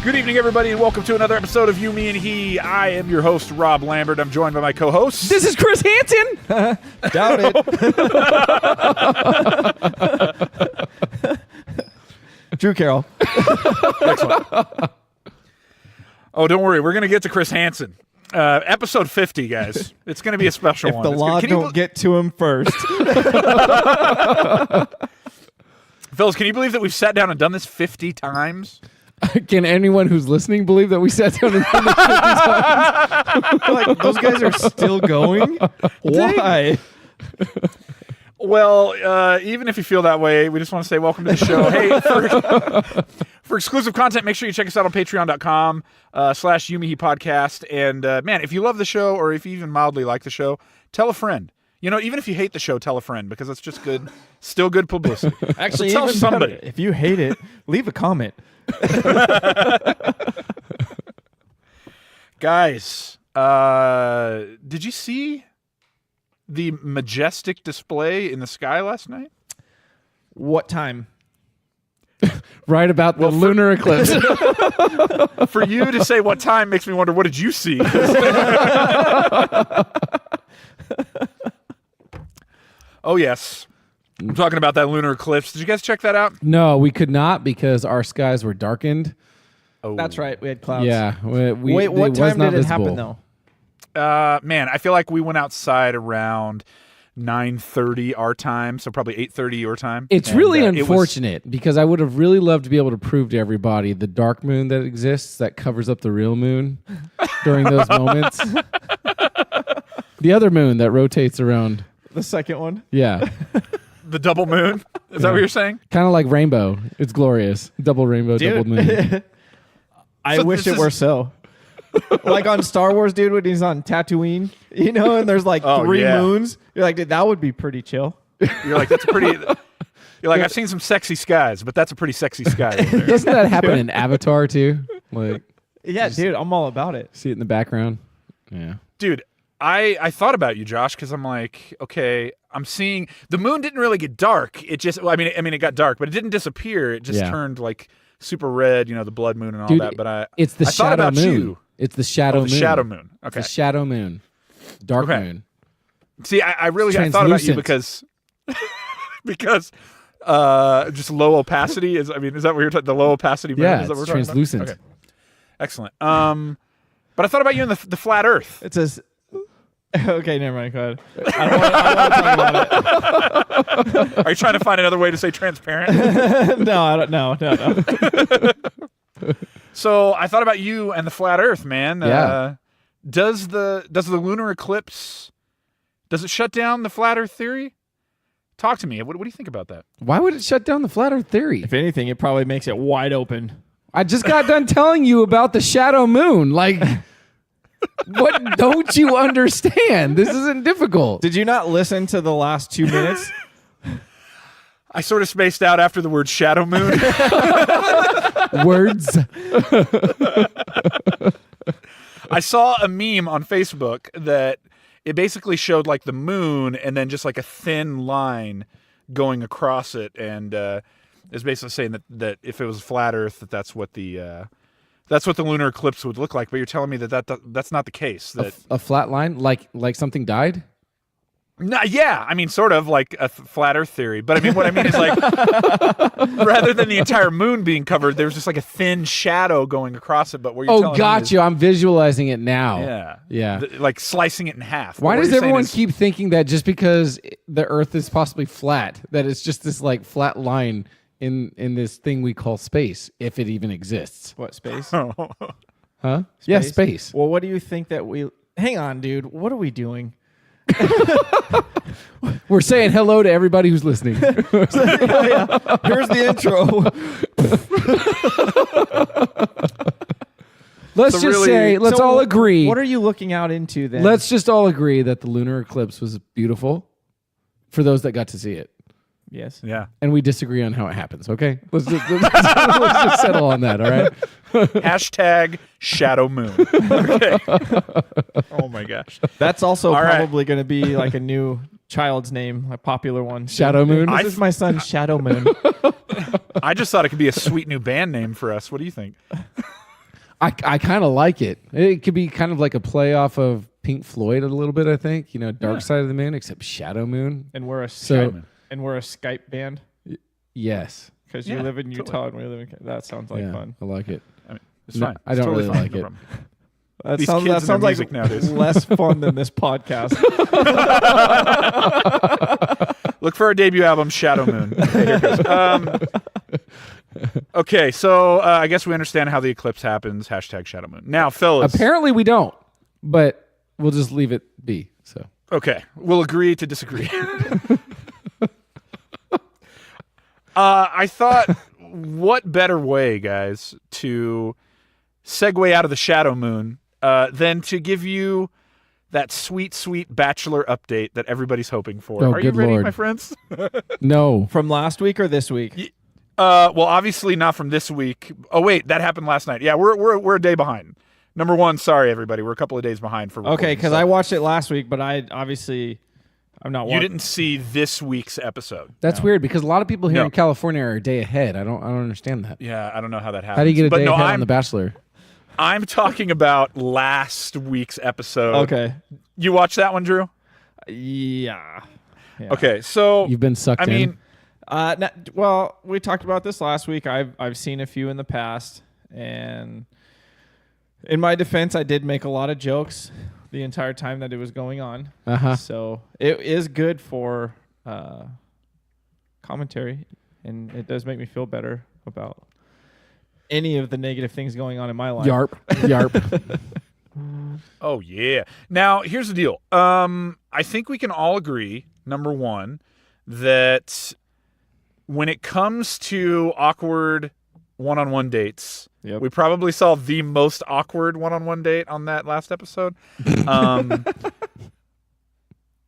Good evening, everybody, and welcome to another episode of You, Me, and He. I am your host, Rob Lambert. I'm joined by my co-host. This is Chris Hansen. Doubt it. Drew Carroll. Excellent. Oh, don't worry. We're going to get to Chris Hansen. Episode 50, guys. It's going to be a special one. If the law don't get to him first. Fellas, can you believe that we've sat down and done this 50 times? Can anyone who's listening believe that we sat down and done this 50 times? Like, those guys are still going? Why? Well, even if you feel that way, we just want to say welcome to the show. Hey, for exclusive content, make sure you check us out on patreon.com/youmehepodcast. And man, if you love the show or if you even mildly like the show, tell a friend. You know, even if you hate the show, tell a friend because it's just good, still good publicity. Actually, so tell somebody. Better. If you hate it, leave a comment. Guys, did you see the majestic display in the sky last night? What time? Right about the lunar eclipse. For you to say what time makes me wonder, what did you see? Oh, yes. I'm talking about that lunar eclipse. Did you guys check that out? No, we could not because our skies were darkened. Oh, That's right. We had clouds. Yeah. Wait, what time did it happen, though? Man, I feel like we went outside around 9:30 our time, so probably 8:30 your time. It's really unfortunate because I would have really loved to be able to prove to everybody the dark moon that exists that covers up the real moon during those moments. The other moon that rotates around. The second one? Yeah. The double moon? Is that what you're saying? Kind of like rainbow. It's glorious. Double rainbow, double moon. I wish it were so. Like on Star Wars, dude, when he's on Tatooine, you know, and there's like three moons. You're like, dude, that would be pretty chill. You're like, that's pretty. You're like, I've seen some sexy skies, but that's a pretty sexy sky over there. Doesn't that happen in Avatar too? Like, yeah, dude, I'm all about it. See it in the background. Yeah, dude. I thought about you, Josh, because I'm like, okay, I'm seeing the moon didn't really get dark. It just, I mean, it got dark, but it didn't disappear. It just turned like super red, you know, the blood moon and all that. But it's the shadow moon. You. It's the shadow moon. The shadow moon. Okay. It's the shadow moon. Dark moon. See, I really thought about you because just low opacity is. I mean, is that what you're talking? The low opacity moon? Yeah, is that what it's we're translucent. Okay. Excellent. But I thought about you in the flat Earth. It says. Okay, never mind. Go ahead. I don't want to talk about it. Are you trying to find another way to say transparent? No, I don't. No. So I thought about you and the flat Earth, man. Yeah. Does the lunar eclipse shut down the flat Earth theory? Talk to me. What do you think about that? Why would it shut down the flat Earth theory? If anything, it probably makes it wide open. I just got done telling you about the shadow moon. Like, what don't you understand? This isn't difficult. Did you not listen to the last 2 minutes? I sort of spaced out after the word shadow moon. Words. I saw a meme on Facebook that it basically showed like the moon and then just like a thin line going across it, and is basically saying that if it was flat Earth, that's what the lunar eclipse would look like. But you're telling me that's not the case. That A flat line, like something died. No, yeah, I mean, sort of like a flat Earth theory. But I mean, what I mean is like, rather than the entire moon being covered, there's just like a thin shadow going across it. But what you're telling me is, I'm visualizing it now. Yeah. Like slicing it in half. Why does everyone keep thinking that just because the Earth is possibly flat, that it's just this like flat line in this thing we call space, if it even exists? What, space? Huh? Space? Yeah, space. Well, what do you think that we... Hang on, dude. What are we doing? We're saying hello to everybody who's listening. Yeah. Here's the intro. Let's all agree. What are you looking out into then? Let's just all agree that the lunar eclipse was beautiful for those that got to see it. Yes. Yeah. And we disagree on how it happens, okay? Let's just settle on that, all right? Hashtag shadow moon. Okay. Oh my gosh. That's also probably going to be like a new child's name, a popular one. Shadow Moon? This is my son, Shadow Moon. I just thought it could be a sweet new band name for us. What do you think? I kind of like it. It could be kind of like a play off of Pink Floyd a little bit, I think. Dark Side of the Moon, except Shadow Moon. And we're a So- Skype band Yes. because you live in Utah and we live in. That sounds like fun. I like it. I mean, it's No, fine. I It's don't totally really fine. like No it. problem. That These sounds, kids that and sounds their like music nowadays. less fun than this podcast. Look for our debut album, Shadow Moon. Okay, here it goes. Okay, so I guess we understand how the eclipse happens. #Shadow Moon. Now, fellas. Apparently we don't, but we'll just leave it be. So Okay, we'll agree to disagree. I thought, what better way, guys, to segue out of the Shadow Moon than to give you that sweet, sweet Bachelor update that everybody's hoping for. Oh, Are you good ready, Lord. my friends? no. From last week or this week? Well, obviously not from this week. Oh, wait, that happened last night. Yeah, we're a day behind. Number one, sorry, everybody. We're a couple of days behind for recording. Okay, because I watched it last week, but I'm not watching. You didn't see this week's episode. That's weird because a lot of people here No. in California are a day ahead. I don't understand that. Yeah, I don't know how that happens. How do you get a But day no, ahead on The Bachelor? I'm talking about last week's episode. Okay. You watched that one, Drew? Yeah. Okay, so You've been sucked I in. mean, Well, we talked about this last week. I've seen a few in the past, and in my defense, I did make a lot of jokes the entire time that it was going on. Uh-huh. So it is good for commentary, and it does make me feel better about any of the negative things going on in my life. Yarp. Yarp. oh yeah. Now here's the deal. I think we can all agree, number one, that when it comes to awkward one-on-one dates, Yep. we probably saw the most awkward one-on-one date on that last episode.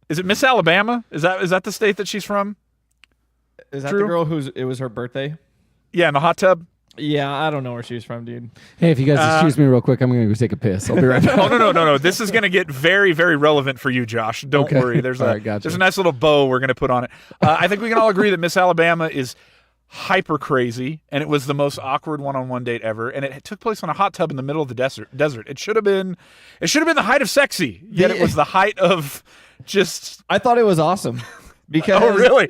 Is it Miss Alabama? Is that the state that she's from? Is that Drew? the girl it was her birthday? Yeah, in the hot tub. Yeah, I don't know where she was from, dude. Hey, if you guys excuse me real quick, I'm going to go take a piss. I'll be right back. Oh no! This is going to get very, very relevant for you, Josh. Don't Okay. worry. There's All right, gotcha. there's a nice little bow we're going to put on it. I think we can all agree that Miss Alabama is hyper crazy, and it was the most awkward one-on-one date ever. And it took place on a hot tub in the middle of the desert. It should have been the height of sexy. Yet it was the height of just. I thought it was awesome. Because, Oh, really?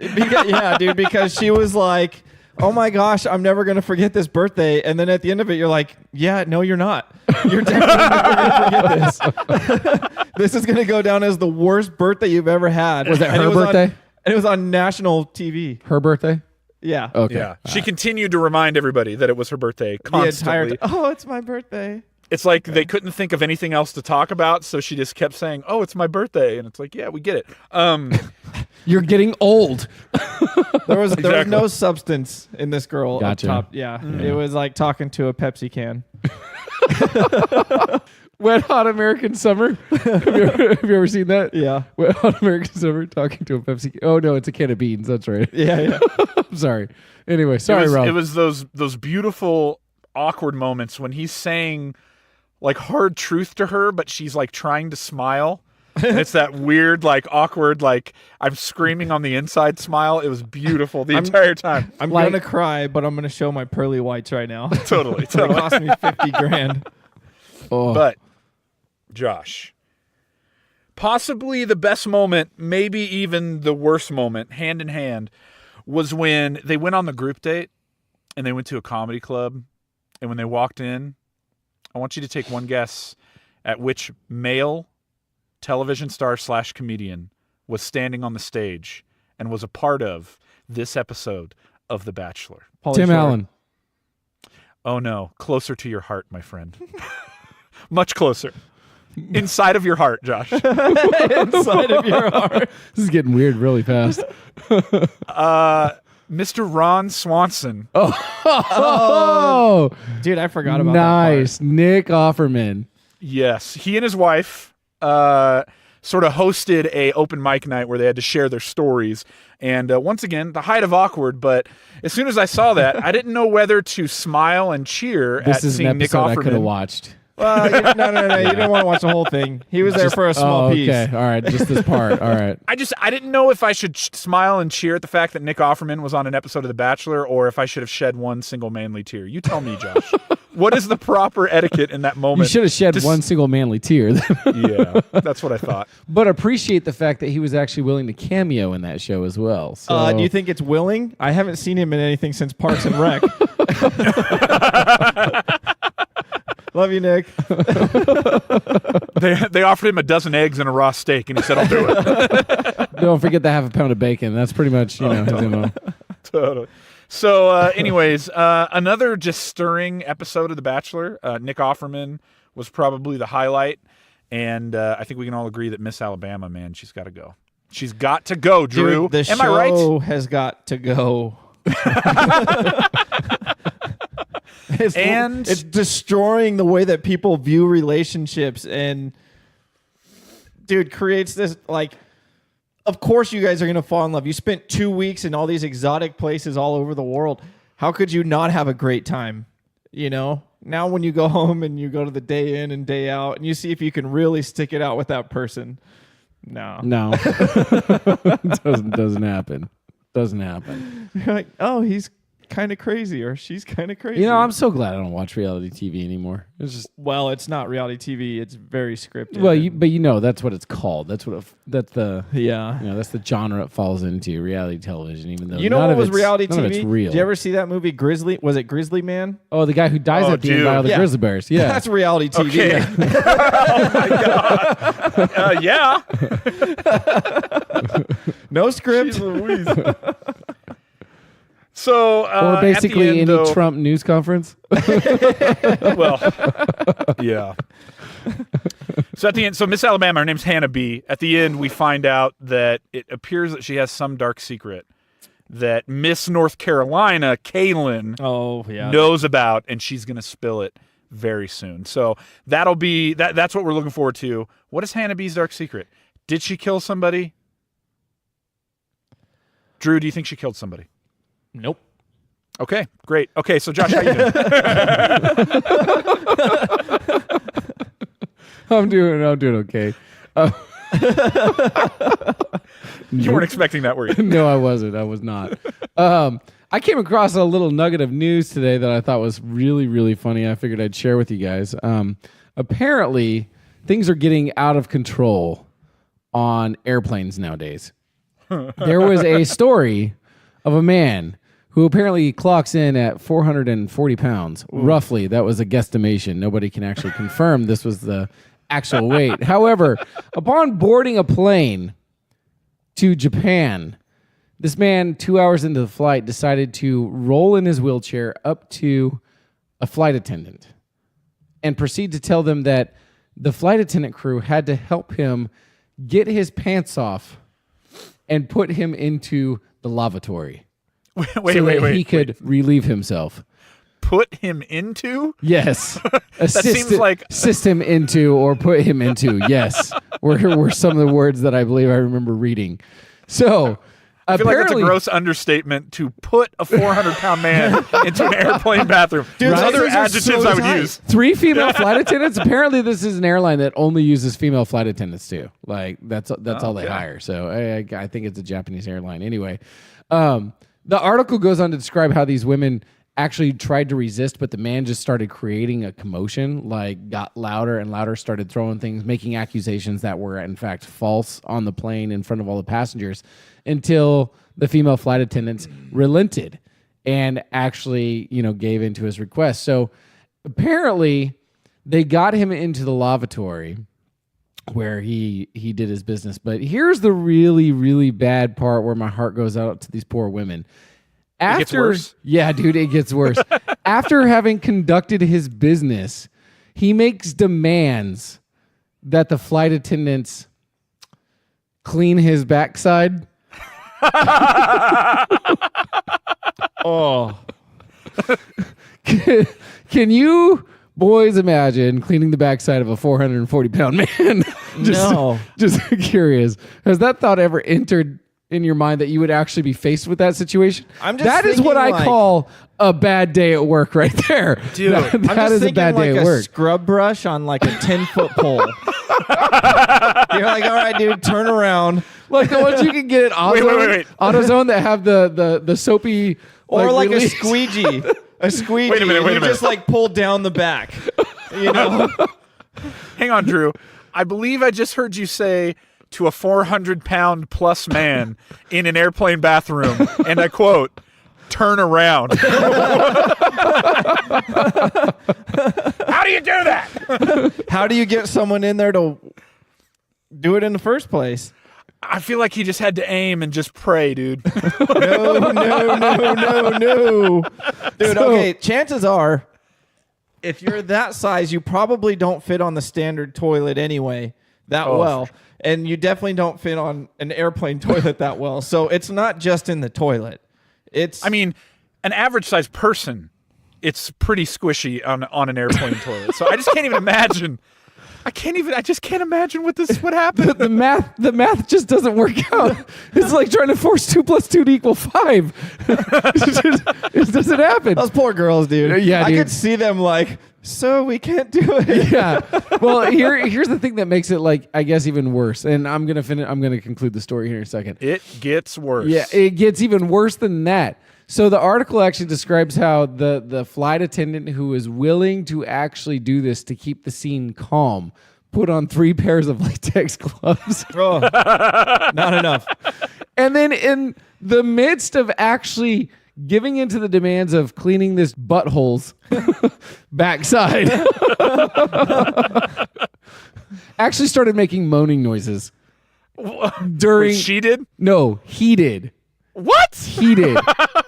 Yeah, dude, because she was like, oh my gosh, I'm never going to forget this birthday. And then at the end of it, you're like, yeah, no, you're not. You're definitely never going to forget this. This is going to go down as the worst birthday you've ever had. Was it And her birthday? And it was on national TV. Her birthday? Yeah. Okay. Yeah, she continued to remind everybody that it was her birthday The entire constantly. Oh, it's my birthday. It's like they couldn't think of anything else to talk about, so she just kept saying, "Oh, it's my birthday," and it's like, "Yeah, we get it." You're getting old. There was Exactly. no substance in this girl Gotcha. up top. Yeah. It was like talking to a Pepsi can. Wet Hot American Summer. have you ever seen that? Yeah. Wet Hot American Summer talking to a Pepsi. Oh, no, it's a can of beans. That's right. Yeah. I'm sorry. Anyway, sorry, Rob. It was those beautiful awkward moments when he's saying like hard truth to her, but she's like trying to smile. And it's that weird, like awkward, like I'm screaming on the inside smile. It was beautiful the entire time. I'm Like- gonna cry, but I'm gonna show my pearly whites right now. Totally. It cost me $50,000. Oh. But Josh, possibly the best moment, maybe even the worst moment, hand in hand, was when they went on the group date and they went to a comedy club. And when they walked in, I want you to take one guess at which male television star / comedian was standing on the stage and was a part of this episode of The Bachelor. Tim Allen. Oh no, closer to your heart, my friend. Much closer. Inside of your heart, Josh. Inside of your heart. This is getting weird really fast. Mr. Ron Swanson. Oh, Dude, I forgot about nice. Nick Offerman. Yes, he and his wife sort of hosted a open mic night where they had to share their stories. And once again, the height of awkward. But as soon as I saw that, I didn't know whether to smile and cheer This at is an seeing Nick episode I could have Offerman. watched. No. You didn't want to watch the whole thing. He was there for a small piece. Okay, all right, just this part. All right. I didn't know if I should smile and cheer at the fact that Nick Offerman was on an episode of The Bachelor, or if I should have shed one single manly tear. You tell me, Josh. What is the proper etiquette in that moment? You should have shed one single manly tear. Yeah, that's what I thought. But appreciate the fact that he was actually willing to cameo in that show as well. So. Do you think it's willing? I haven't seen him in anything since Parks and Rec. Love you, Nick. They offered him a dozen eggs and a raw steak, and he said, "I'll do it." Don't forget the half a pound of bacon. That's pretty much his MO. Totally. So, anyways, another just stirring episode of The Bachelor. Nick Offerman was probably the highlight, and I think we can all agree that Miss Alabama, man, she's got to go. She's got to go, Drew. Dude, the Am I right? show has got to go. It's destroying the way that people view relationships, and dude, creates this like. Of course you guys are going to fall in love. You spent 2 weeks in all these exotic places all over the world. How could you not have a great time? You know? Now when you go home and you go to the day in and day out and you see if you can really stick it out with that person. No. Doesn't happen. Doesn't happen. You're like, oh, he's kind of crazy or she's kind of crazy. You know, I'm so glad I don't watch reality TV anymore. It's just it's not reality TV. It's very scripted. Well, but that's what it's called. That's the yeah. That's the genre it falls into, reality television. Even though you know what was reality TV? None of it's real. Did you ever see that movie Grizzly? Was it Grizzly Man? Oh, the guy who dies at the end by all the grizzly bears. Yeah, that's reality TV. Okay. Oh my god. Yeah. No script. Jeez Louise. So, or basically at the end, any Trump news conference. Well, yeah. So at the end, Miss Alabama, her name's Hannah B. At the end, we find out that it appears that she has some dark secret that Miss North Carolina, Kaylin, knows about, and she's going to spill it very soon. So that'll be that's what we're looking forward to. What is Hannah B's dark secret? Did she kill somebody? Drew, do you think she killed somebody? Nope. Okay, great. Okay, so Josh, how you doing? I'm doing okay. You weren't expecting that, were you? No, I wasn't. I was not. I came across a little nugget of news today that I thought was really, really funny. I figured I'd share with you guys. Apparently, things are getting out of control on airplanes nowadays. There was a story of a man who apparently clocks in at 440 pounds. Ooh. Roughly, that was a guesstimation. Nobody can actually confirm this was the actual weight. However, upon boarding a plane to Japan, this man, 2 hours into the flight, decided to roll in his wheelchair up to a flight attendant and proceed to tell them that the flight attendant crew had to help him get his pants off and put him into the lavatory. Wait. He could relieve himself. Put him into? Yes. Seems like assist him into or put him into. Yes. Were some of the words that I believe I remember reading. So I feel like that's a gross understatement to put a 400-pound man into an airplane bathroom. Dude, there's other adjectives I would use. 3 female flight attendants. Apparently, this is an airline that only uses female flight attendants too. Like that's all they hire. So I think it's a Japanese airline. Anyway, the article goes on to describe how these women actually tried to resist, but the man just started creating a commotion, like got louder and louder, started throwing things, making accusations that were in fact false on the plane in front of all the passengers, until the female flight attendants relented and actually, gave into his request. So apparently they got him into the lavatory where he did his business. But here's the really, really bad part where my heart goes out to these poor women. It gets worse? Yeah, dude, it gets worse. After having conducted his business, he makes demands that the flight attendants clean his backside. Oh. Can you boys imagine cleaning the backside of a 440-pound man? No. Just curious. Has that thought ever entered in your mind that you would actually be faced with that situation. That is what I call a bad day at work right there. Dude, that is a bad day at work. Scrub brush on like a 10-foot pole. You're like, all right, dude, turn around. Like the ones you can get at AutoZone, Wait. AutoZone that have the soapy, Or like release. a squeegee. A squeegee. Wait a minute. You just like pull down the back. You know? Hang on, Drew. I believe I just heard you say to a 400-pound plus man in an airplane bathroom, and I quote, turn around. How do you do that? How do you get someone in there to do it in the first place? I feel like he just had to aim and just pray, dude. No. Dude, okay, chances are, if you're that size, you probably don't fit on the standard toilet anyway well. And you definitely don't fit on an airplane toilet that well. So it's not just in the toilet. I mean, an average-sized person, it's pretty squishy on an airplane toilet. So I just can't even imagine. I just can't imagine what happened. The math just doesn't work out. It's like trying to force 2 + 2 to = 5. It doesn't happen. Those poor girls, dude. Yeah, I dude. could see them like, so we can't do it. Yeah. Well, here's the thing that makes it like I guess even worse. And I'm gonna conclude the story here in a second. It gets worse. Yeah, it gets even worse than that. So the article actually describes how the flight attendant who is willing to actually do this to keep the scene calm put on 3 pairs of latex gloves. Oh, not enough. And then in the midst of actually giving into the demands of cleaning this butthole's backside, actually started making moaning noises. During Wait, she did? No, he did. What? He did.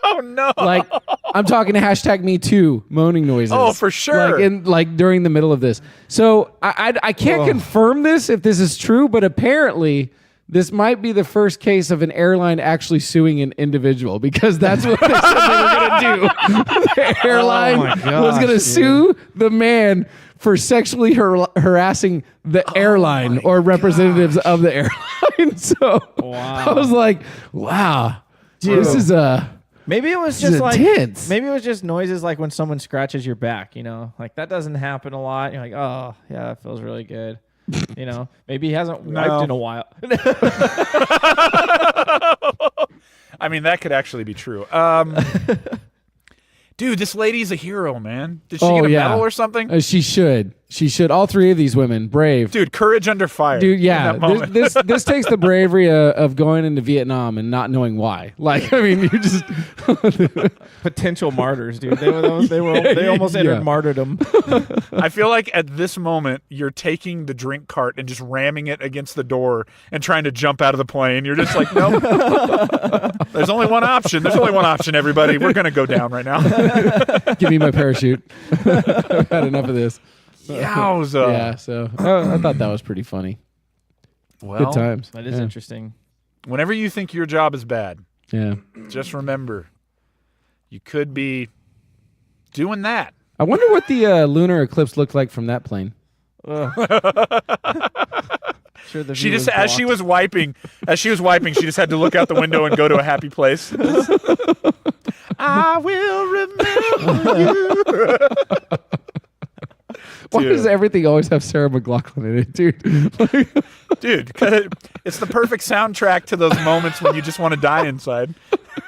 Oh no! Like I'm talking to #MeToo moaning noises. Oh, for sure. Like during the middle of this. So I can't confirm this if this is true, but apparently this might be the first case of an airline actually suing an individual because that's what they said they were going to do. The airline was going to sue the man for sexually harassing the airline or representatives of the airline. So I was like, wow. Dude, this is Maybe it was just like intense. maybe it was just noises like when someone scratches your back, you know? Like that doesn't happen a lot. You're like, "Oh, yeah, that feels really good." You know? Maybe he hasn't wiped in a while. I mean, that could actually be true. Dude, this lady's a hero, man. Did she get a medal or something? She should. She should. All 3 of these women, brave. Dude, courage under fire. Dude, in yeah. that moment. This takes the bravery of going into Vietnam and not knowing why. Like, I mean, you just Potential martyrs, dude. They almost entered martyrdom. I feel like at this moment, you're taking the drink cart and just ramming it against the door and trying to jump out of the plane. You're just like, nope. There's only one option. There's only one option, everybody. We're going to go down right now. give me my parachute. I've had enough of this. Yowza. Yeah, so I thought that was pretty funny. Well, Good times. That is interesting. whenever you think your job is bad, Yeah. just remember, you could be doing that. I wonder what the lunar eclipse looked like from that plane. Sure, the She view just, was as she blocked. was wiping, she just had to look out the window and go to a happy place. I will remember you. Why Dude. does everything always have Sarah McLachlan in it, dude? Dude, 'cause it's the perfect soundtrack to those moments when you just want to die inside.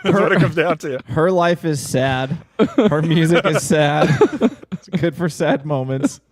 That's what it comes down to. Her life is sad. Her music is sad. It's good for sad moments.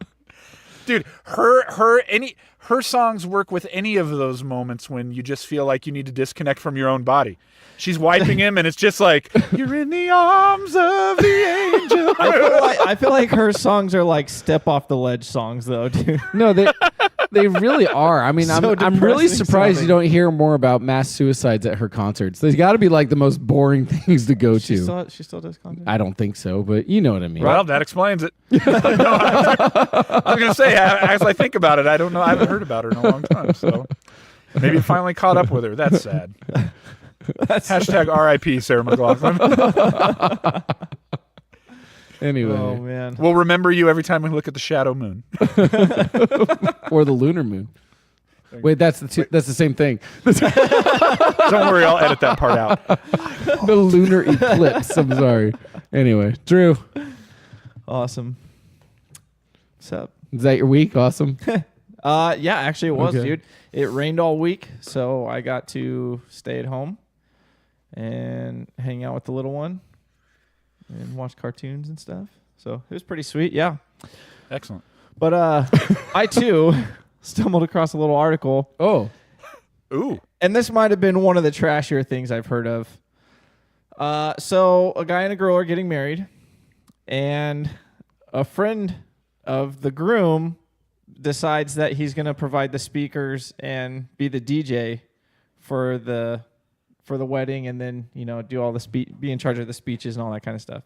Dude, her songs work with any of those moments when you just feel like you need to disconnect from your own body. She's wiping him, and it's just like, you're in the arms of the angel. I feel like her songs are like step off the ledge songs, though, dude. No, they really are. I mean, So I'm really depressing surprised you sounding. don't hear more about mass suicides at her concerts. There's got to be like the most boring things to go She to. still does content. I don't think so, but you know what I mean. Well, that explains it. No, I was going to say, as I think about it, I don't know. I haven't heard about her in a long time, so maybe it finally caught up with her. That's sad. Hashtag RIP Sarah McLachlan. Anyway, Oh man. We'll remember you every time we look at the shadow moon. or the lunar moon. Wait, that's the same thing. Don't worry, I'll edit that part out. The lunar eclipse. I'm sorry. Anyway, Drew, Awesome. What's up? is that your week? Awesome. Yeah, actually it was, Okay. dude. It rained all week, so I got to stay at home and hang out with the little one and watch cartoons and stuff. So it was pretty sweet, yeah. Excellent. But I too stumbled across a little article, Oh, Ooh. and this might have been one of the trashier things I've heard of. So a guy and a girl are getting married, and a friend of the groom decides that he's going to provide the speakers and be the DJ for the wedding, and then do all the be in charge of the speeches and all that kind of stuff.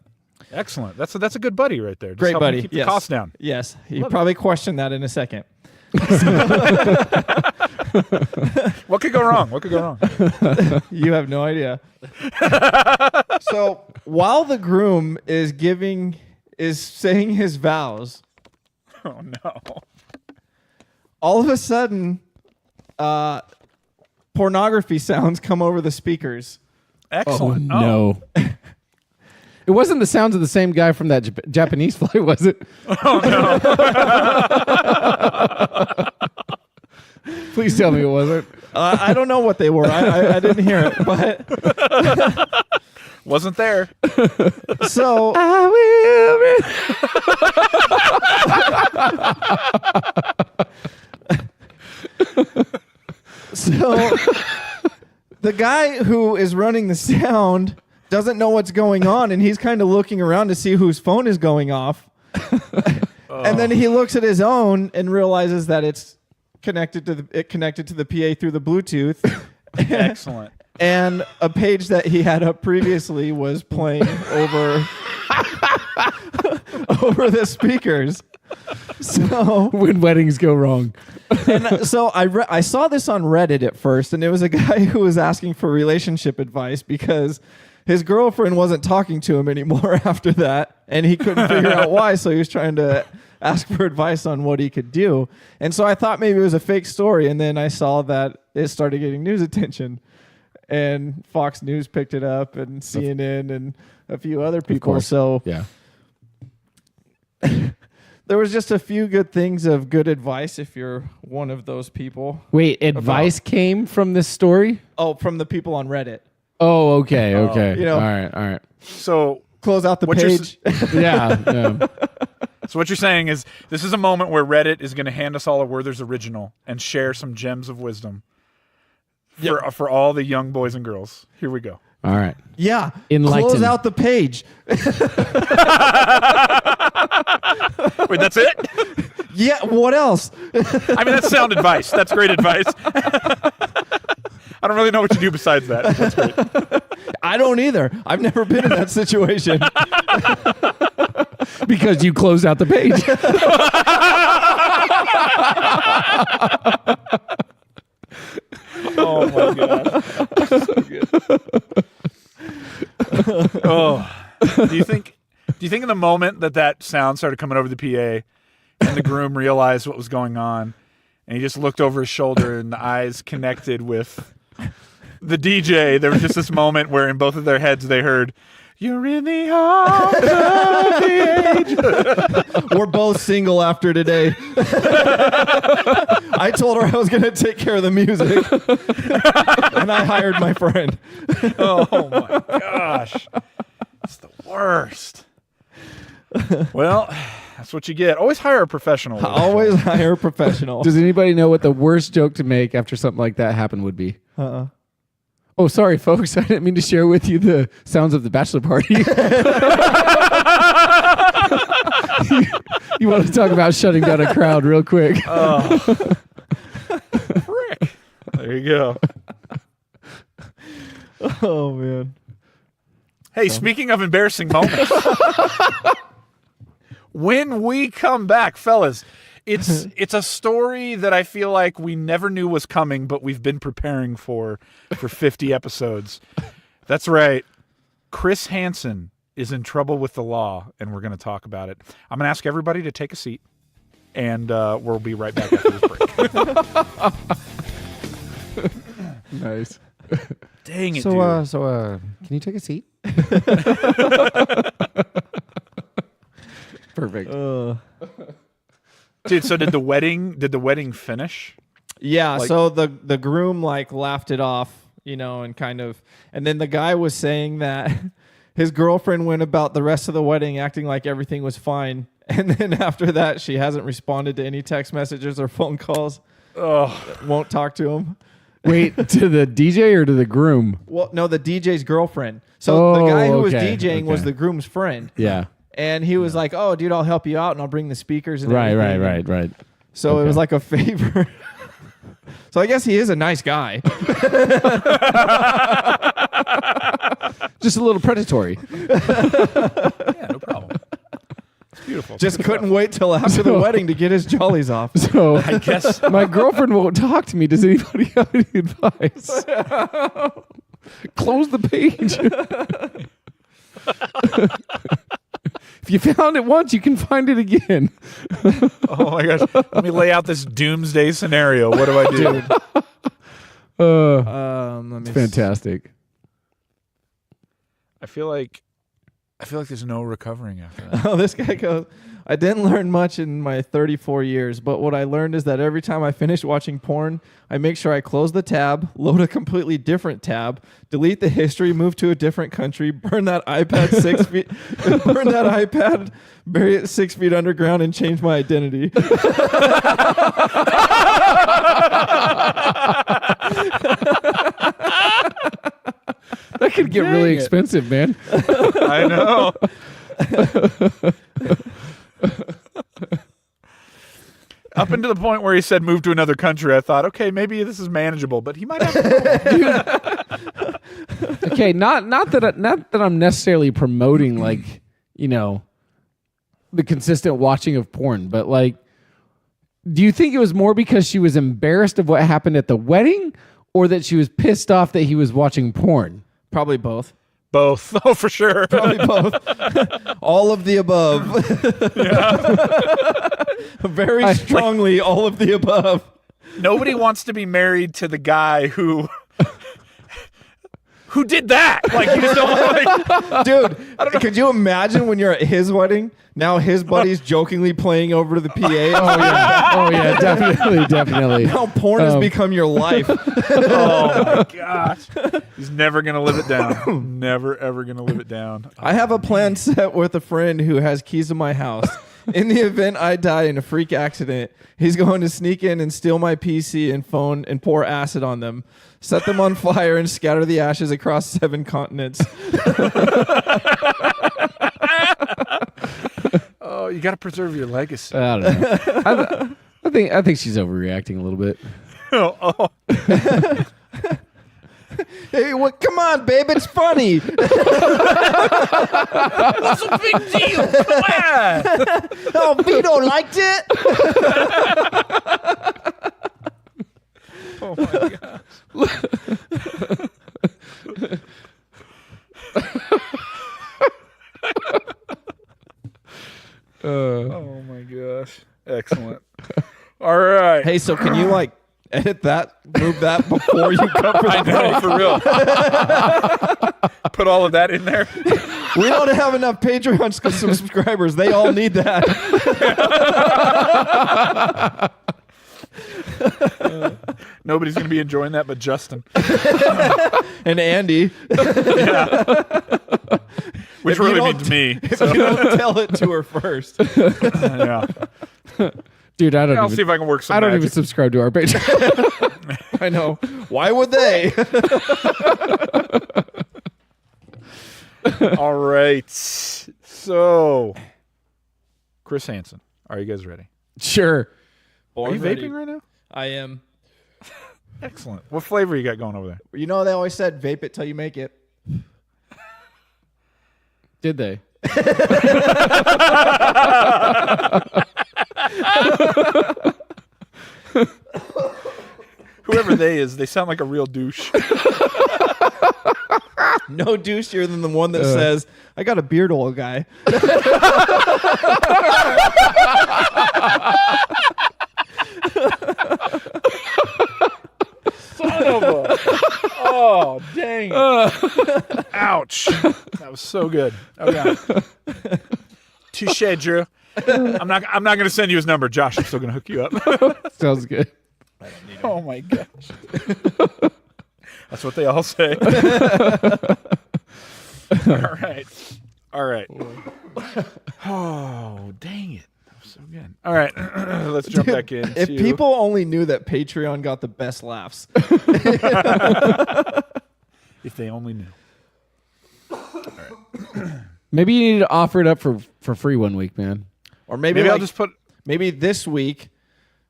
Excellent. That's a good buddy right there. Just Great helping buddy. Keep Yes. the costs down. Yes, you Love probably question that in a second. What could go wrong? What could go wrong? You have no idea. So while the groom is saying his vows, Oh no. all of a sudden, pornography sounds come over the speakers. Excellent. Oh, no. It wasn't the sounds of the same guy from that Japanese flight, was it? Oh no. Please tell me it wasn't. I don't know what they were. I didn't hear it, but Wasn't there. so so the guy who is running the sound doesn't know what's going on, and he's kind of looking around to see whose phone is going off. And then he looks at his own and realizes that it's connected to the PA through the Bluetooth. Excellent. And a page that he had up previously was playing over the speakers. So When weddings go wrong. so I saw this on Reddit at first, and it was a guy who was asking for relationship advice because his girlfriend wasn't talking to him anymore after that, and he couldn't figure out why, so he was trying to ask for advice on what he could do. And so I thought maybe it was a fake story, and then I saw that it started getting news attention. And Fox News picked it up, and CNN and a few other people. course. So Yeah. there was just a few good things of good advice if you're one of those people. Wait, advice came from this story? Oh, from the people on Reddit. Oh, okay. All right. So Close out the What you're page. Yeah. So what you're saying is this is a moment where Reddit is going to hand us all a Werther's original and share some gems of wisdom for all the young boys and girls. Here we go. All right. Yeah. Enlighten. Close out the page. Wait, that's it? Yeah. What else? I mean, that's sound advice. That's great advice. I don't really know what you do besides that. That's great. I don't either. I've never been in that situation. Because you closed out the page. Oh my gosh. So good. Oh. Do you think in the moment that sound started coming over the PA and the groom realized what was going on and he just looked over his shoulder and the eyes connected with the DJ, there was just this moment where in both of their heads they heard, "You're in the arms of the angel." We're both single after today. I told her I was going to take care of the music, and I hired my friend. Oh my gosh. It's the worst. Well, that's what you get. Always hire a professional. Always hire a professional. Does anybody know what the worst joke to make after something like that happened would be? Oh, sorry, folks. I didn't mean to share with you the sounds of the bachelor party. You want to talk about shutting down a crowd real quick? Oh. Frick. There you go. Oh, man. Hey, speaking of embarrassing moments, when we come back, fellas, it's a story that I feel like we never knew was coming, but we've been preparing for 50 episodes. That's right. Chris Hansen is in trouble with the law, and we're going to talk about it. I'm going to ask everybody to take a seat, and we'll be right back after this break. Nice. Dang it, So, dude. can you take a seat? Perfect. Dude, so did the wedding finish? Yeah, Like- so the groom like laughed it off, and then the guy was saying that his girlfriend went about the rest of the wedding acting like everything was fine, and then after that she hasn't responded to any text messages or phone calls. Oh, Won't talk to him. Wait, to the DJ or to the groom? Well, no, the DJ's girlfriend. So the guy who was okay, DJing was okay. the groom's friend. Yeah. And he was like, "Oh, dude, I'll help you out, and I'll bring the speakers and Right. everything." So it Okay. was like a favor. So I guess he is a nice guy. Just a little predatory. yeah, no problem. It's beautiful. Just couldn't wait till after the wedding to get his jollies off. So I guess. my girlfriend won't talk to me. Does anybody have any advice? Close the page. If you found it once, you can find it again. Oh my gosh. Let me lay out this doomsday scenario. What do I do? Let me It's fantastic. I feel like there's no recovering after that. Oh, this guy goes, "I didn't learn much in my 34 years, but what I learned is that every time I finish watching porn, I make sure I close the tab, load a completely different tab, delete the history, move to a different country, burn that iPad 6 feet, burn that iPad, bury it 6 feet underground, and change my identity." That could get really it. expensive, man. I know. Up until the point where he said move to another country, I thought, okay, maybe this is manageable, but he might have to Okay, not that I'm necessarily promoting like, the consistent watching of porn, but like, do you think it was more because she was embarrassed of what happened at the wedding, or that she was pissed off that he was watching porn? Probably both. both. Oh, for sure. Probably both. All of the above. Very strongly, all of the above. Nobody wants to be married to the guy who did that. Like, you just don't like. Dude, could you imagine when you're at his wedding? Now his buddy's jokingly playing over to the PA. Oh yeah, definitely. Now porn has become your life. Oh my gosh. He's never gonna live it down. Never ever gonna live it down. I have a plan set with a friend who has keys to my house. In the event I die in a freak accident, he's going to sneak in and steal my PC and phone and pour acid on them, set them on fire, and scatter the ashes across 7 continents. Oh, you got to preserve your legacy. I don't know. I think she's overreacting a little bit. Oh. Hey, what? Come on, babe, it's funny. What's a big deal? Come on. Oh, Vito liked it. Oh my gosh. Oh my gosh. Excellent. All right. Hey, so can you edit that, move that before you cut for the I know, for real. Put all of that in there. We don't have enough Patreon subscribers. They all need that. Nobody's going to be enjoying that but Justin. And Andy. Yeah. Which If you really don't- means me. If you don't tell it to her first. Yeah. Dude, I'll see if I can work some I don't even magic. subscribe to our Patreon. I know. Why would they? All right. So, Chris Hansen, are you guys ready? Sure. Are you vaping right now? I am. Excellent. What flavor you got going over there? You know they always said vape it till you make it. Did they? Whoever they is, they sound like a real douche. No douchier than the one that says, I got a beard oil guy. Son of a... Oh, dang it. Ouch. That was so good. Okay. Touche, Drew. I'm not going to send you his number, Josh. I'm still going to hook you up. Sounds good. Oh my gosh. That's what they all say. All right. Oh, dang it. That was so good. All right. Let's jump back in. If people only knew that Patreon got the best laughs. If they only knew. Maybe you need to offer it up for free one week, man. Or maybe I'll like, just put... maybe this week,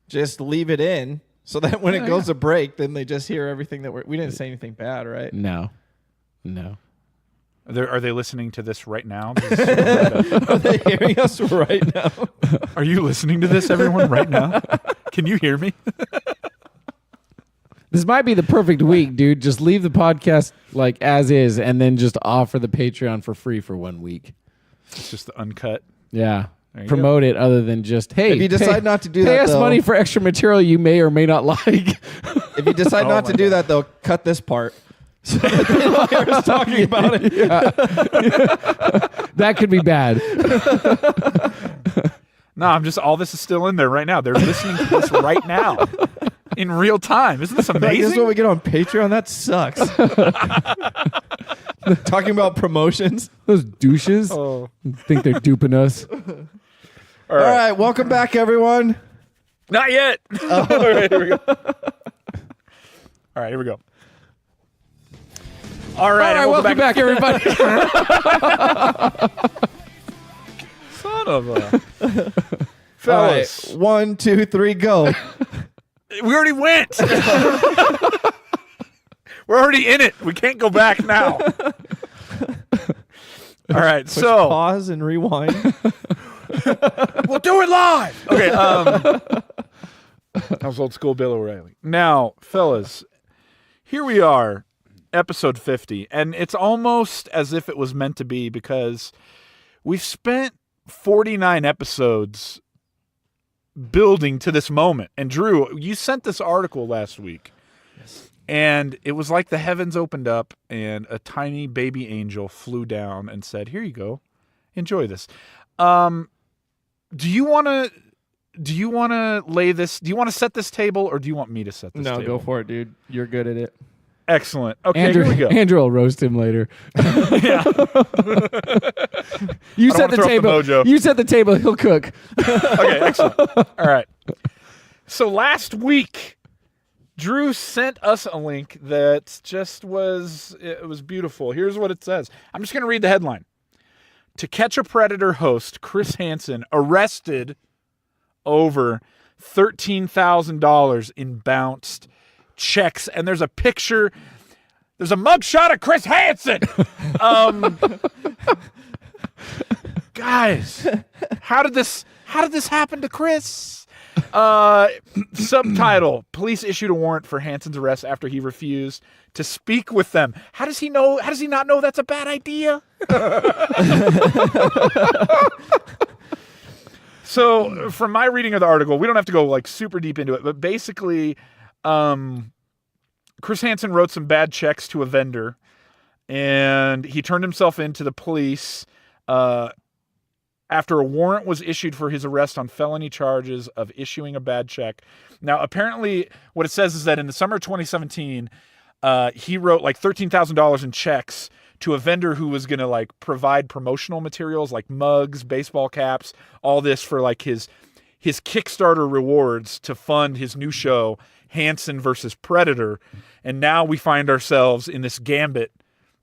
just leave it in so that when it goes to break, then they just hear everything that we didn't say anything bad, right? No. Are they listening to this right now? Are they hearing us right now? Are you listening to this, everyone, right now? Can you hear me? This might be the perfect week, dude. Just leave the podcast like as is and then just offer the Patreon for free for 1 week. It's just the uncut. Yeah. There you Promote it other than just, hey, If you decide not to do pay that, us though, money for extra material you may or may not like. If you decide not to do that, they'll cut this part. So they don't hear us talking about it. Yeah. That could be bad. No, I'm just, all this is still in there right now. They're listening to this right now in real time. Isn't this Like, this is amazing? what we get on Patreon? That sucks. Talking about promotions. Those douches think they're duping us. All right, welcome back, everyone. Not yet. All right, here we go. All right, here we go. All right, and welcome back, everybody. Son of a... All right, Fellas, 1, 2, 3, go. we already went. We're already in it. We can't go back now. All right, Push so pause and rewind. we'll do it live. Okay. That was old school Bill O'Reilly. Now, fellas, here we are, episode 50, and it's almost as if it was meant to be because we've spent 49 episodes building to this moment. And Drew, you sent this article last week. Yes. And it was like the heavens opened up and a tiny baby angel flew down and said, "Here you go. Enjoy this." Do you want to lay this? Do you want to set this table or do you want me to set this table? No, go for it, dude. You're good at it. Excellent. Okay, Andrew, here we go. Andrew will roast him later. Yeah. You I set don't wanna the throw off the table. mojo. You set the table. He'll cook. Okay, excellent. All right. So last week, Drew sent us a link that just was beautiful. Here's what it says. I'm just going to read the headline. To Catch a Predator host Chris Hansen arrested over $13,000 in bounced checks. And there's a picture. There's a mugshot of Chris Hansen. Guys, how did this happen to Chris? Subtitle: Police issued a warrant for Hansen's arrest after he refused to speak with them. How does he not know that's a bad idea? So, from my reading of the article, we don't have to go like super deep into it, but basically, Chris Hansen wrote some bad checks to a vendor, and he turned himself in to the police after a warrant was issued for his arrest on felony charges of issuing a bad check. Now, apparently, what it says is that in the summer of 2017, he wrote like $13,000 in checks to a vendor who was going to like provide promotional materials like mugs, baseball caps, all this for like his Kickstarter rewards to fund his new show, Hansen versus Predator. And now we find ourselves in this gambit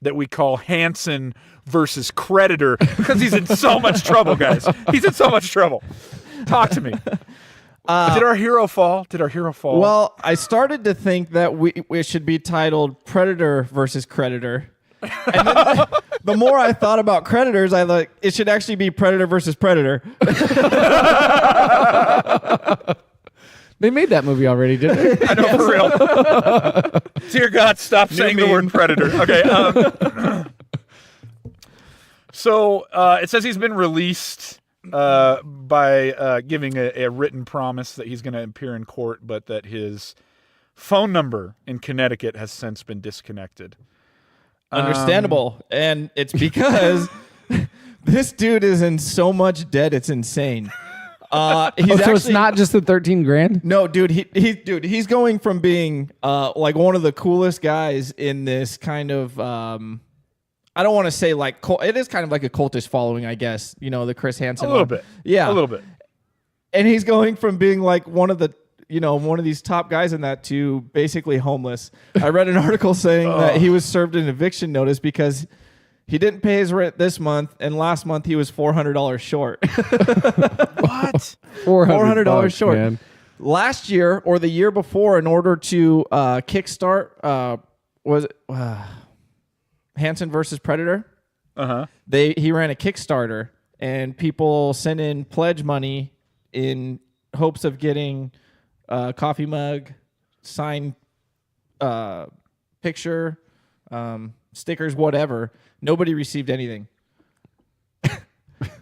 that we call Hansen versus Creditor because he's in so much trouble, guys. He's in so much trouble. Talk to me. Did our hero fall? Well, I started to think that we should be titled Predator versus Creditor. And then the more I thought about Creditors, I like it should actually be Predator versus Predator. They made that movie already, didn't they? I know, for real. Dear God, stop saying the word predator. Okay. So it says he's been released by giving a written promise that he's going to appear in court, but that his phone number in Connecticut has since been disconnected. Understandable. And it's because this dude is in so much debt, it's insane. So it's not just the 13 grand? No, dude, he's going from being like one of the coolest guys in this kind of I don't want to say like it is kind of like a cultish following, I guess. You know, the Chris Hansen. A little bit. Yeah. A little bit. And he's going from being like one of these top guys in that to basically homeless. I read an article saying that he was served an eviction notice because he didn't pay his rent this month, and last month he was $400 short. What? $400 short. Man. Last year or the year before, in order to kickstart, was it Hansen versus Predator? Uh-huh. He ran a Kickstarter, and people sent in pledge money in hopes of getting a coffee mug, signed picture, stickers, whatever. Nobody received anything.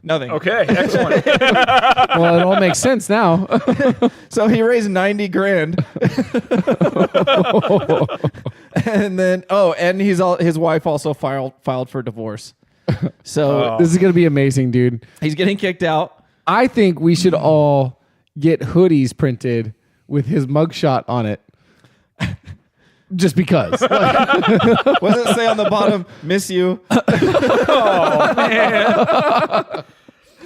Nothing. Okay, excellent. Well, it all makes sense now. So he raised 90 grand. And then, and his wife also filed for divorce. So This is going to be amazing, dude. he's getting kicked out. I think we should all get hoodies printed with his mugshot on it. Just because. What does it say on the bottom? Miss you. Oh, man.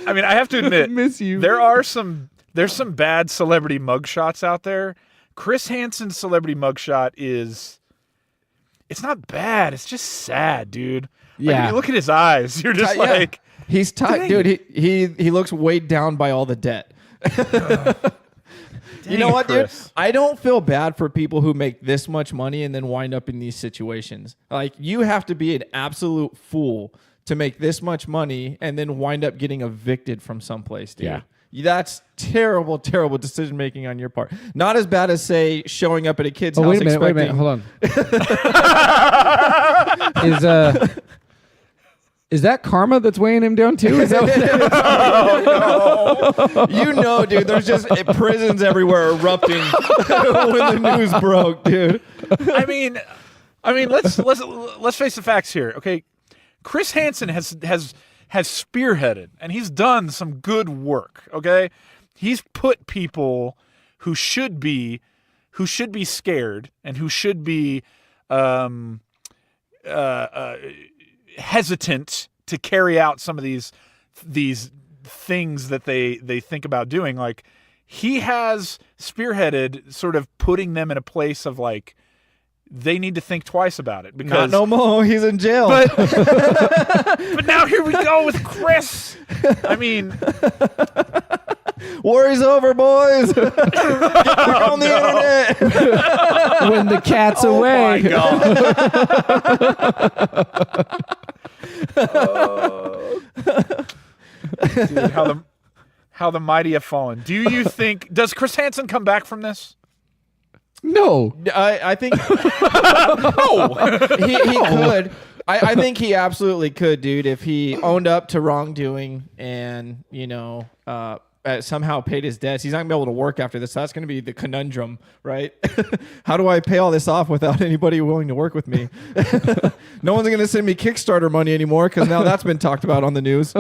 I mean, I have to admit, Miss you. there's some bad celebrity mugshots out there. Chris Hansen's celebrity mugshot it's not bad. It's just sad, dude. Like, Yeah. if you look at his eyes, you're just like, he's tight, Dang. dude. He looks weighed down by all the debt. You know what, Chris. dude? I don't feel bad for people who make this much money and then wind up in these situations. Like, you have to be an absolute fool to make this much money and then wind up getting evicted from someplace, dude. Yeah. That's terrible, terrible decision making on your part. Not as bad as, say, showing up at a kid's house Wait a minute. Hold on. Is that karma that's weighing him down too? Is that what You know, dude, there's just prisons everywhere erupting when the news broke, dude. I mean, let's face the facts here, okay? Chris Hansen has spearheaded, and he's done some good work, okay? He's put people who should be scared and who should be hesitant to carry out some of these things that they think about doing. Like, he has spearheaded sort of putting them in a place of like, they need to think twice about it because Not no more. He's in jail. but now here we go with Chris. I mean, Worry's over, boys. Get back on the internet. when the cat's oh away? my God. Dude, how the mighty have fallen. Does Chris Hansen come back from this? No. I think he could. I think he absolutely could, dude, if he owned up to wrongdoing and, somehow paid his debts. He's not going to be able to work after this. So that's going to be the conundrum, right? How do I pay all this off without anybody willing to work with me? No one's going to send me Kickstarter money anymore because now that's been talked about on the news.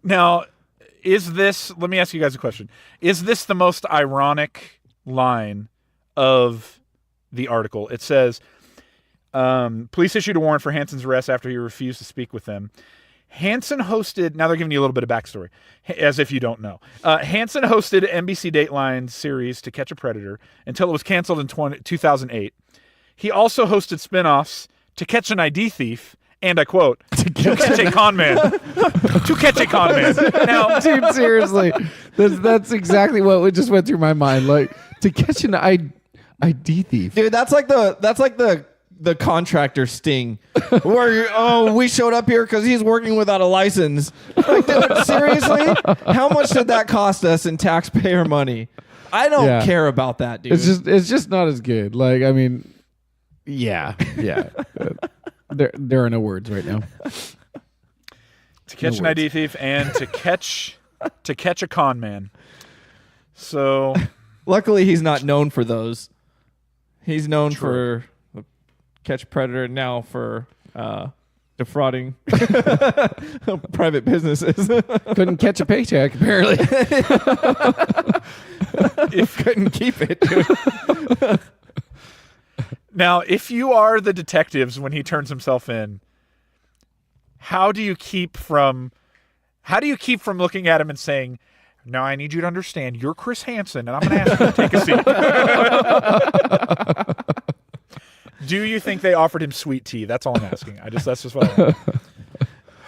Now, let me ask you guys a question. Is this the most ironic line of the article? It says, police issued a warrant for Hansen's arrest after he refused to speak with them. Hansen hosted, now they're giving you a little bit of backstory, as if you don't know. Hansen hosted NBC Dateline series To Catch a Predator until it was canceled in 2008. He also hosted spinoffs To Catch an ID Thief, and I quote, To Catch a Con Man. To Catch a Con Man. Now, Dude, seriously. That's exactly what just went through my mind. Like, to catch an ID thief. Dude, that's like the contractor sting. Where we showed up here because he's working without a license. Like, dude, seriously? How much did that cost us in taxpayer money? I don't care about that, dude. It's just not as good. Like, I mean, yeah. There are no words right now. To Catch an ID Thief and To Catch a Con Man. So, luckily he's not known for those. He's known for Catch Predator, now for defrauding private businesses. Couldn't catch a paycheck, apparently. Couldn't keep it, dude. Now, if you are the detectives when he turns himself in, how do you keep from looking at him and saying, "Now I need you to understand, you're Chris Hansen, and I'm going to ask you to take a seat." Do you think they offered him sweet tea? That's all I'm asking. That's just what I want.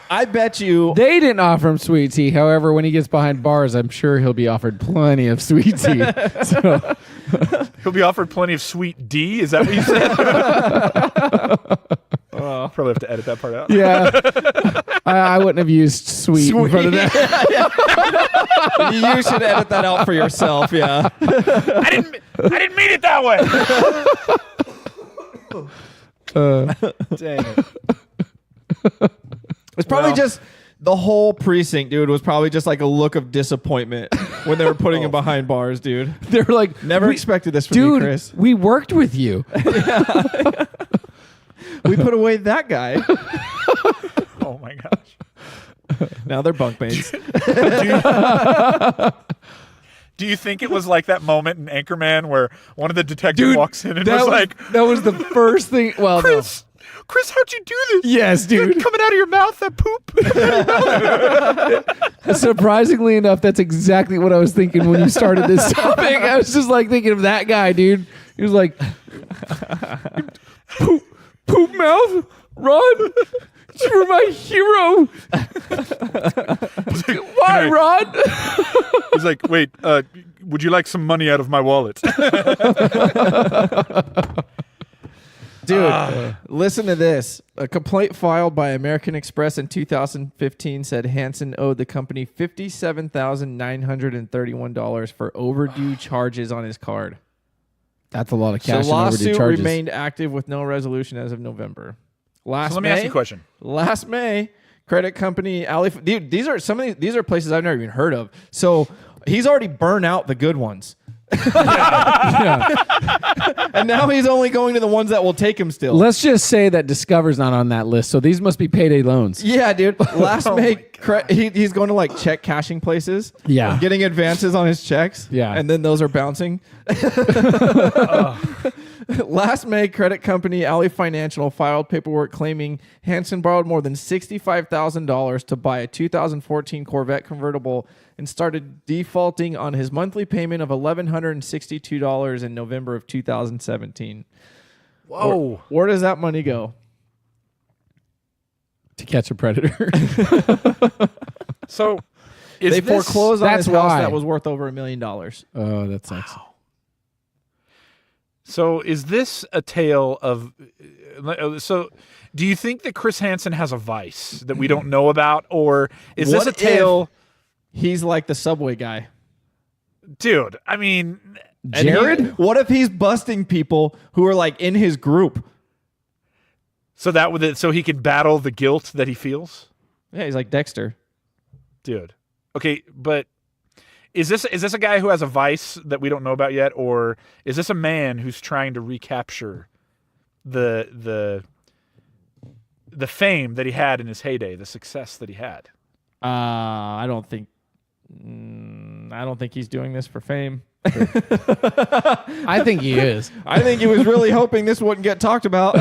I bet you. They didn't offer him sweet tea. However, when he gets behind bars, I'm sure he'll be offered plenty of sweet tea. So. He'll be offered plenty of sweet D? Is that what you said? Probably have to edit that part out. Yeah. I wouldn't have used sweet in front of that. You should edit that out for yourself, yeah. I didn't mean it that way. Dang it. It's probably just the whole precinct, dude, was probably just like a look of disappointment when they were putting him behind bars, dude. They're like, never expected this from you, dude, Chris. we worked with you. We put away that guy. Oh my gosh. Now they're bunkmates. Do you think it was like that moment in Anchorman where one of the detectives walks in and was like, that was the first thing. Well, Chris, how'd you do this? Yes, dude. Coming out of your mouth, that poop. Surprisingly enough, that's exactly what I was thinking when you started this topic. I was just like thinking of that guy, dude. He was like, poop mouth, Ron. You were my hero. Why, Ron? He's like, wait, would you like some money out of my wallet? Dude, listen to this. A complaint filed by American Express in 2015 said Hansen owed the company $57,931 for overdue charges on his card. That's a lot of cash. The and overdue lawsuit charges. remained active with no resolution as of November. So let me ask you a question. Last May, credit company dude, these are places I've never even heard of. So he's already burned out the good ones. Yeah. And now he's only going to the ones that will take him still. Let's just say that Discover's not on that list, so these must be payday loans. Yeah, dude. Last May, he's going to like check cashing places. Yeah. Getting advances on his checks. Yeah. And then those are bouncing. Last May, credit company Alley Financial filed paperwork claiming Hansen borrowed more than $65,000 to buy a 2014 Corvette convertible and started defaulting on his monthly payment of $1,162 in November of 2017. Whoa. Where does that money go? To catch a predator. So They foreclosed on that's his house why. that was worth over $1 million. Oh, that sucks. So is this a tale of... So do you think that Chris Hansen has a vice that we don't know about? Or is this a What tale... He's like the Subway guy. Dude, I mean... Jared? What if he's busting people who are like in his group? So he can battle the guilt that he feels? Yeah, he's like Dexter. Dude. Okay, but is this a guy who has a vice that we don't know about yet, or is this a man who's trying to recapture the fame that he had in his heyday, the success that he had? I don't think he's doing this for fame. I think he is. I think he was really hoping this wouldn't get talked about.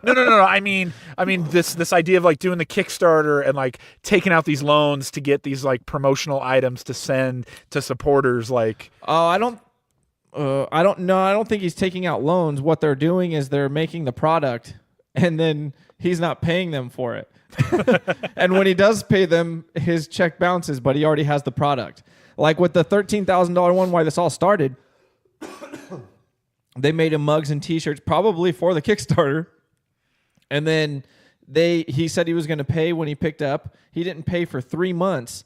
No. I mean this idea of like doing the Kickstarter and like taking out these loans to get these like promotional items to send to supporters. Like, I don't know. I don't think he's taking out loans. What they're doing is they're making the product, and then he's not paying them for it. And when he does pay them, his check bounces, but he already has the product. Like with the $13,000 one, why this all started, they made him mugs and T-shirts, probably for the Kickstarter. And then he said he was going to pay when he picked up. He didn't pay for 3 months.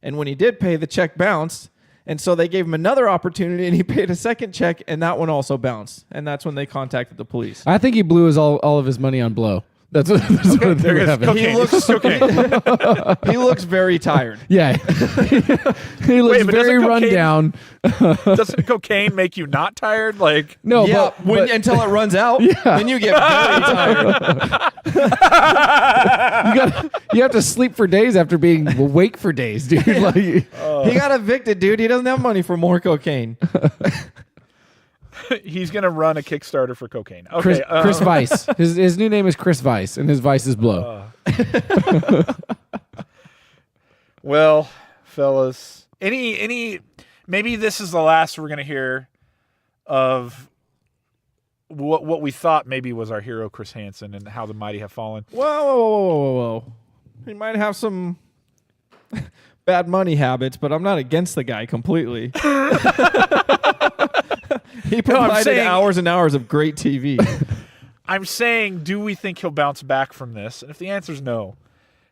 And when he did pay, the check bounced. And so they gave him another opportunity, and he paid a second check, and that one also bounced. And that's when they contacted the police. I think he blew all of his money on blow. That's what there would goes happen. cocaine. He looks cocaine. he looks very tired. Yeah. He looks but very doesn't run cocaine- down. Doesn't cocaine make you not tired? Like, No, Yeah, but until it runs out, then you get very tired. you have to sleep for days after being awake for days, dude. Like, He got evicted, dude. He doesn't have money for more cocaine. he's gonna run a Kickstarter for cocaine. Okay, Chris Weiss. His new name is Chris Weiss, and his vice is blow. Well, fellas, any maybe this is the last we're gonna hear of what we thought maybe was our hero Chris Hansen and how the mighty have fallen. Whoa. He might have some bad money habits, but I'm not against the guy completely. He provided saying- hours and hours of great TV. I'm saying, do we think he'll bounce back from this? And if the answer is no,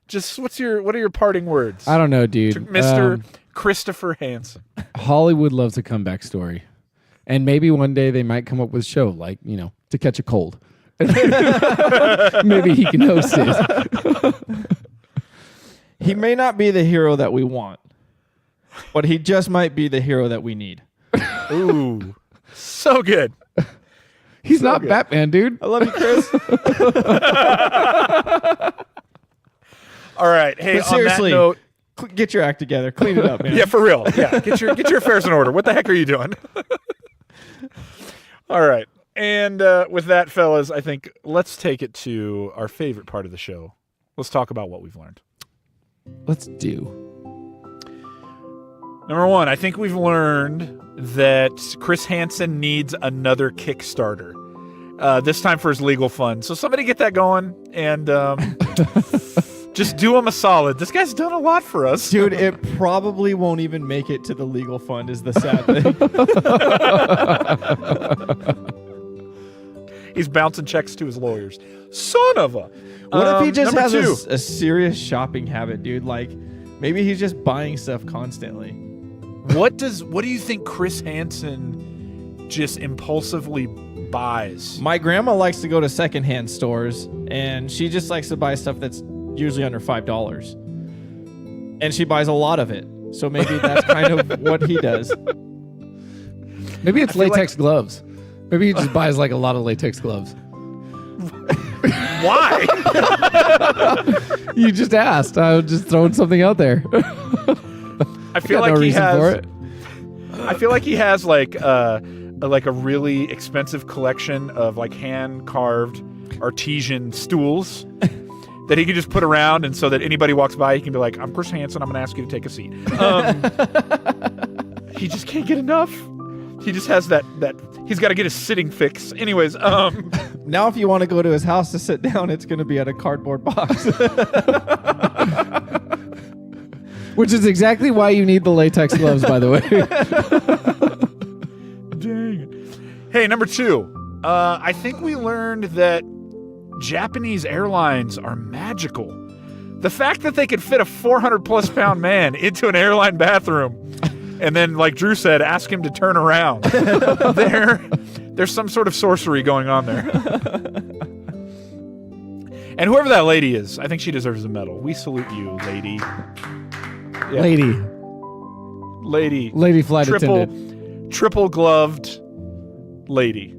just what are your parting words, I don't know, dude. to Mr. Christopher Hansen? Hollywood loves a comeback story. And maybe one day they might come up with a show like, To Catch a Cold. Maybe he can host it. He may not be the hero that we want, but he just might be the hero that we need. Ooh, so good. He's not Batman, dude. I love you, Chris. All right, hey, But seriously, on that note, get your act together. Clean it up, man. yeah, for real. Yeah, get your affairs in order. What the heck are you doing? All right, and with that, fellas, I think let's take it to our favorite part of the show. Let's talk about what we've learned. Let's do. Number one, I think we've learned that Chris Hansen needs another Kickstarter. This time for his legal fund. So somebody get that going and just do him a solid. This guy's done a lot for us. Dude, it probably won't even make it to the legal fund is the sad thing. He's bouncing checks to his lawyers. Son of a. What if he just number has two. a serious shopping habit, dude? Like, maybe he's just buying stuff constantly. What do you think Chris Hansen just impulsively buys? My grandma likes to go to secondhand stores, and she just likes to buy stuff that's usually under $5. And she buys a lot of it. So maybe that's kind of what he does. Maybe it's I feel latex gloves. Maybe he just buys like a lot of latex gloves. Why? You just asked. I was just throwing something out there. I feel Got like no he reason has. for it. I feel like he has like a really expensive collection of like hand carved artesian stools that he can just put around, and so that anybody walks by, he can be like, "I'm Chris Hansen. I'm going to ask you to take a seat." He just can't get enough. He just has that he's got to get his sitting fix. Anyways, Now, if you want to go to his house to sit down, it's going to be at a cardboard box. Which is exactly why you need the latex gloves, by the way. dang it. Hey, number two. I think we learned that Japanese airlines are magical. The fact that they could fit a 400+ pound man into an airline bathroom and then, like Drew said, ask him to turn around. There's some sort of sorcery going on there. And whoever that lady is, I think she deserves a medal. We salute you, lady. Yeah. Lady flight attendant. Triple gloved lady.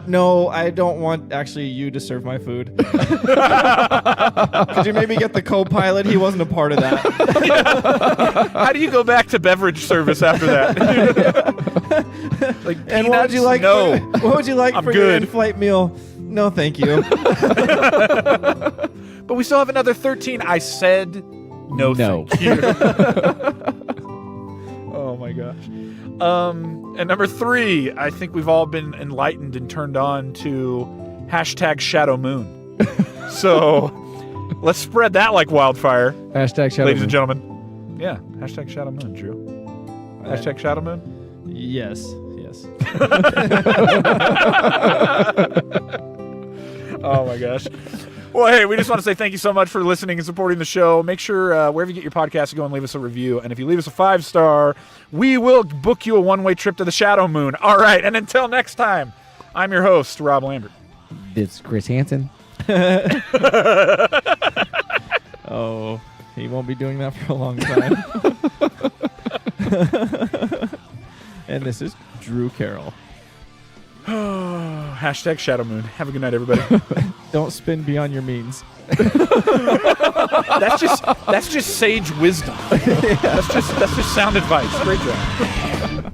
No, I don't want actually you to serve my food. Could you maybe get the co-pilot? He wasn't a part of that. How do you go back to beverage service after that? Like, And what would you like? No. What would you like I'm for your good. in-flight meal? No, thank you. But we still have another 13. I said no. Thank you. Oh my gosh. And number three, I think we've all been enlightened and turned on to # Shadow Moon. So let's spread that like wildfire, # Shadow ladies Moon. and gentlemen. Yeah, # Shadow Moon, Drew. # Shadow Moon. Yes. Oh my gosh. Well, hey, we just want to say thank you so much for listening and supporting the show. Make sure wherever you get your podcast to go and leave us a review. And if you leave us a 5-star, we will book you a one-way trip to the Shadow Moon. All right, and until next time, I'm your host, Rob Lambert. This is Chris Hansen. Oh, he won't be doing that for a long time. And this is Drew Carroll. Hashtag Shadow Moon. Have a good night, everybody. Don't spin beyond your means. That's just sage wisdom. That's just sound advice. Great job.